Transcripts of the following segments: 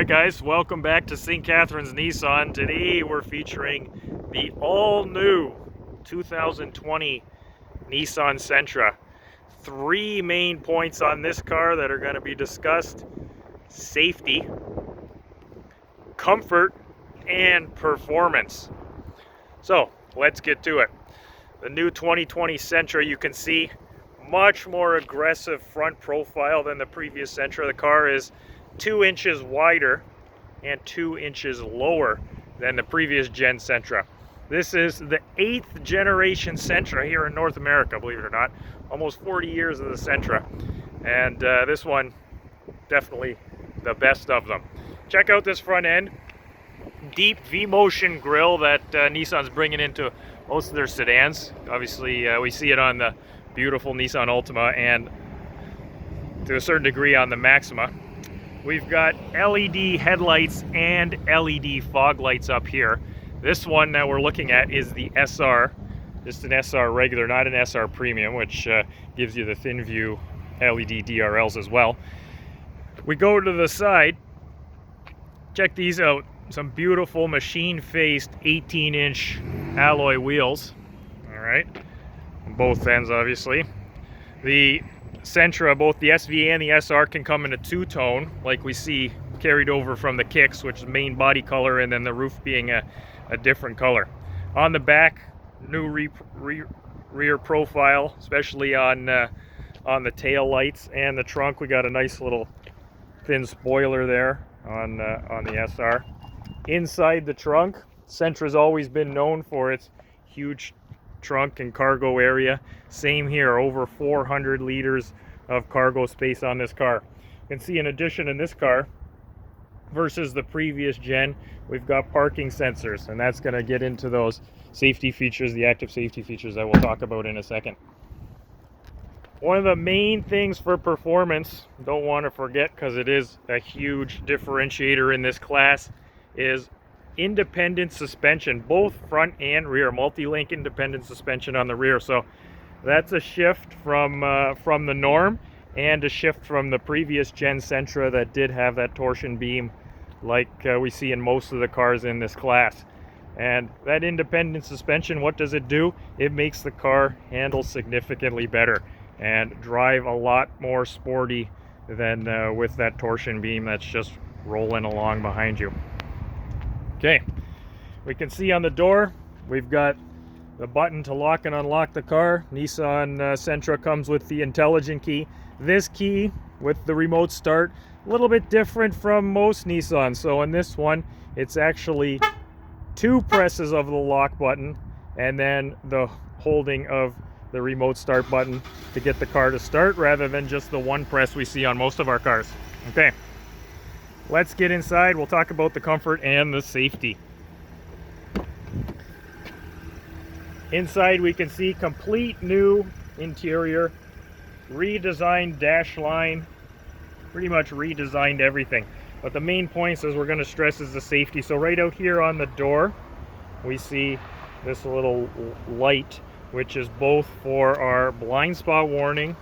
Alright guys, welcome back to St. Catharines Nissan. Today we're featuring the all-new 2020 Nissan Sentra. Three main points on this car that are going to be discussed: safety, comfort, and performance. So let's get to it. The new 2020 Sentra, you can see, much more aggressive front profile than the previous Sentra. The car is 2 inches wider and 2 inches lower than the previous gen Sentra. This is the 8th generation Sentra here in North America, believe it or not. Almost 40 years of the Sentra. And this one, definitely the best of them. Check out this front end. Deep V-motion grille that Nissan's bringing into most of their sedans. Obviously, we see it on the beautiful Nissan Altima and to a certain degree on the Maxima. We've got LED headlights and LED fog lights up here. This one that we're looking at is the SR, just an SR regular, not an SR Premium, which gives you the thin view LED DRLs as well. We go to the side, check these out. Some beautiful machine-faced 18-inch alloy wheels. All right, on both ends, obviously. The Sentra, both the SV and the SR, can come in a two-tone, like we see carried over from the kicks, which is main body color, and then the roof being a different color. On the back, new rear profile, especially on the tail lights and the trunk. We got a nice little thin spoiler there on the SR. Inside the trunk, Sentra's always been known for its huge trunk and cargo area. Same here, over 400 liters of cargo space on this car. You can see, in addition, in this car versus the previous gen, we've got parking sensors, and that's going to get into those safety features, the active safety features that we'll talk about in a second. One of the main things for performance, don't want to forget because it is a huge differentiator in this class, is independent suspension, both front and rear. Multi-link independent suspension on the rear. So that's a shift from the norm, and a shift from the previous gen Sentra that did have that torsion beam like we see in most of the cars in this class. And that independent suspension, what does it do? It makes the car handle significantly better and drive a lot more sporty than with that torsion beam that's just rolling along behind you. Okay, we can see on the door, we've got the button to lock and unlock the car. Nissan Sentra comes with the intelligent key. This key with the remote start, a little bit different from most Nissans. So in this one, it's actually 2 presses of the lock button and then the holding of the remote start button to get the car to start, rather than just the 1 press we see on most of our cars. Okay. Let's get inside. We'll talk about the comfort and the safety. Inside we can see complete new interior, redesigned dash line, pretty much redesigned everything. But the main points, as we're going to stress, is the safety. So right out here on the door, we see this little light, which is both for our blind spot warning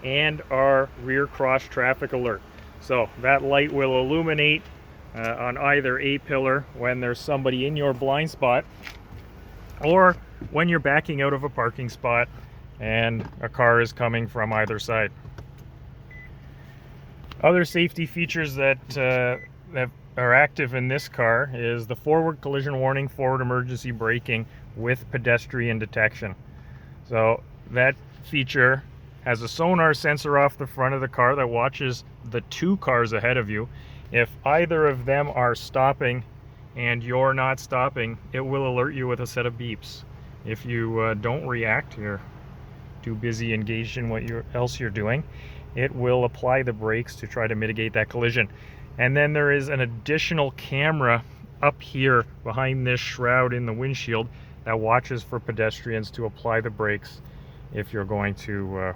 and our rear cross traffic alert. So that light will illuminate on either A-pillar when there's somebody in your blind spot, or when you're backing out of a parking spot and a car is coming from either side. Other safety features that are active in this car is the forward collision warning, forward emergency braking with pedestrian detection. So that feature has a sonar sensor off the front of the car that watches the 2 cars ahead of you. If either of them are stopping and you're not stopping, it will alert you with a set of beeps. If you don't react, you're too busy engaged in what else you're doing, it will apply the brakes to try to mitigate that collision. And then there is an additional camera up here behind this shroud in the windshield that watches for pedestrians to apply the brakes if you're going to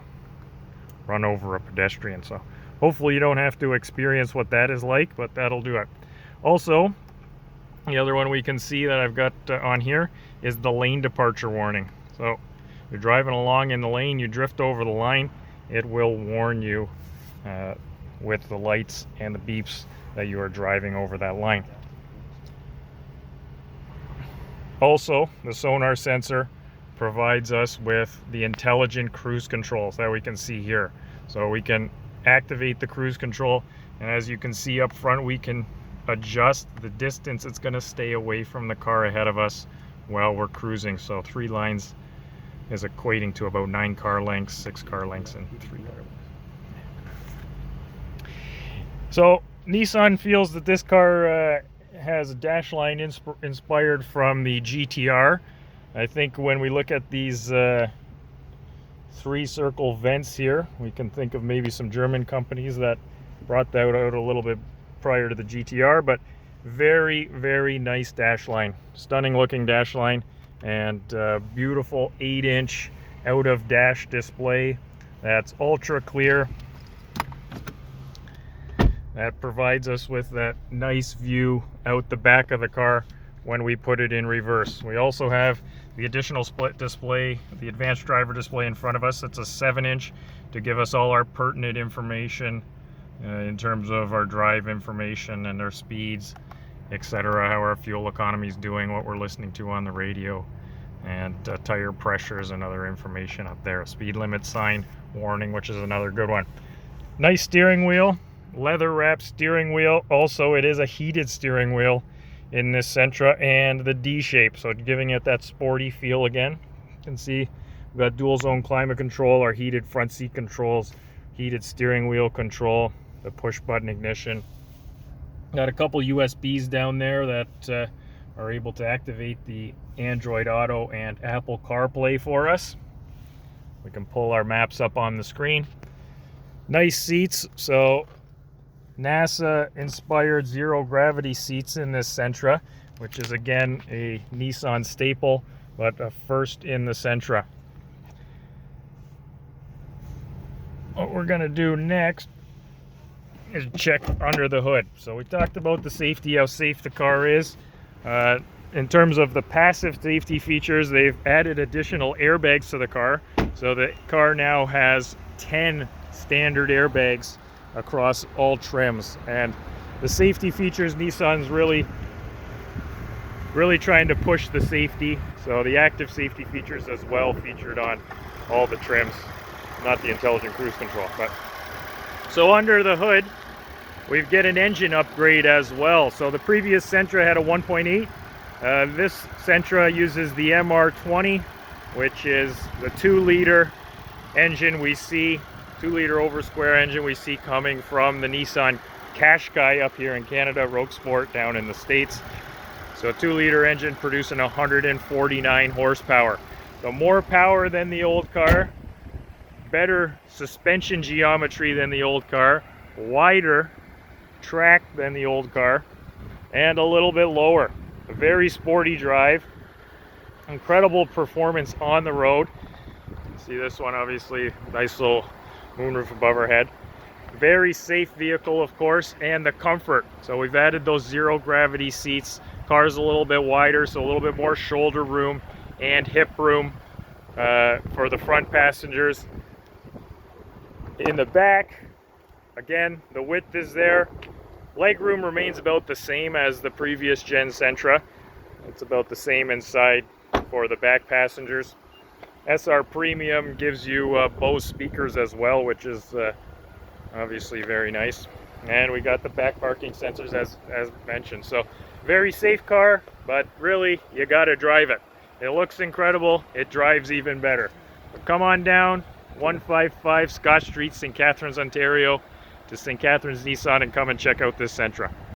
run over a pedestrian. So hopefully you don't have to experience what that is like, but that'll do it. Also, the other one we can see that I've got on here is the lane departure warning. So you're driving along in the lane, you drift over the line, it will warn you with the lights and the beeps that you are driving over that line. Also, the sonar sensor provides us with the intelligent cruise controls that we can see here. So we can activate the cruise control, and as you can see up front, we can adjust the distance it's going to stay away from the car ahead of us while we're cruising. So 3 lines is equating to about 9 car lengths, 6 car lengths, and 3 car lengths. So Nissan feels that this car has a dash line inspired from the GTR. I think when we look at these 3-circle vents here, we can think of maybe some German companies that brought that out a little bit prior to the GTR, but very, very nice dash line. Stunning looking dash line, and beautiful 8-inch out of dash display that's ultra clear. That provides us with that nice view out the back of the car when we put it in reverse. We also have the additional split display, the advanced driver display in front of us. It's a 7-inch to give us all our pertinent information in terms of our drive information and our speeds, etc., how our fuel economy is doing, what we're listening to on the radio, and tire pressures and other information up there. A speed limit sign warning, which is another good one. Nice steering wheel, leather wrapped steering wheel. Also, it is a heated steering wheel in this Sentra, and the D shape, so giving it that sporty feel again. You can see we've got dual zone climate control, our heated front seat controls, heated steering wheel control, the push button ignition. Got a couple USBs down there that are able to activate the Android Auto and Apple CarPlay for us. We can pull our maps up on the screen. Nice seats, so NASA inspired zero gravity seats in this Sentra, which is again a Nissan staple, but a first in the Sentra. What we're going to do next is check under the hood. So we talked about the safety, how safe the car is. In terms of the passive safety features, they've added additional airbags to the car. So the car now has 10 standard airbags across all trims. And the safety features, Nissan's really trying to push the safety. So the active safety features as well featured on all the trims, not the intelligent cruise control. But so under the hood, we get an engine upgrade as well. So the previous Sentra had a 1.8. This Sentra uses the MR20, which is the 2-liter engine we see, 2-liter over square engine we see coming from the Nissan Qashqai up here in Canada, Rogue Sport down in the States. So a 2-liter engine producing 149 horsepower. So more power than the old car, better suspension geometry than the old car, wider track than the old car, and a little bit lower. A very sporty drive, incredible performance on the road. See this one, obviously, nice little moonroof above our head. Very safe vehicle, of course, and the comfort. So we've added those zero gravity seats. Car's a little bit wider, so a little bit more shoulder room and hip room for the front passengers. In the back, again, the width is there. Legroom remains about the same as the previous gen Sentra. It's about the same inside for the back passengers. SR Premium gives you Bose speakers as well, which is obviously very nice. And we got the back parking sensors as mentioned. So very safe car, but really you got to drive it. It looks incredible. It drives even better. So come on down 155 Scott Street, St. Catharines, Ontario, to St. Catharines Nissan, and come and check out this Sentra.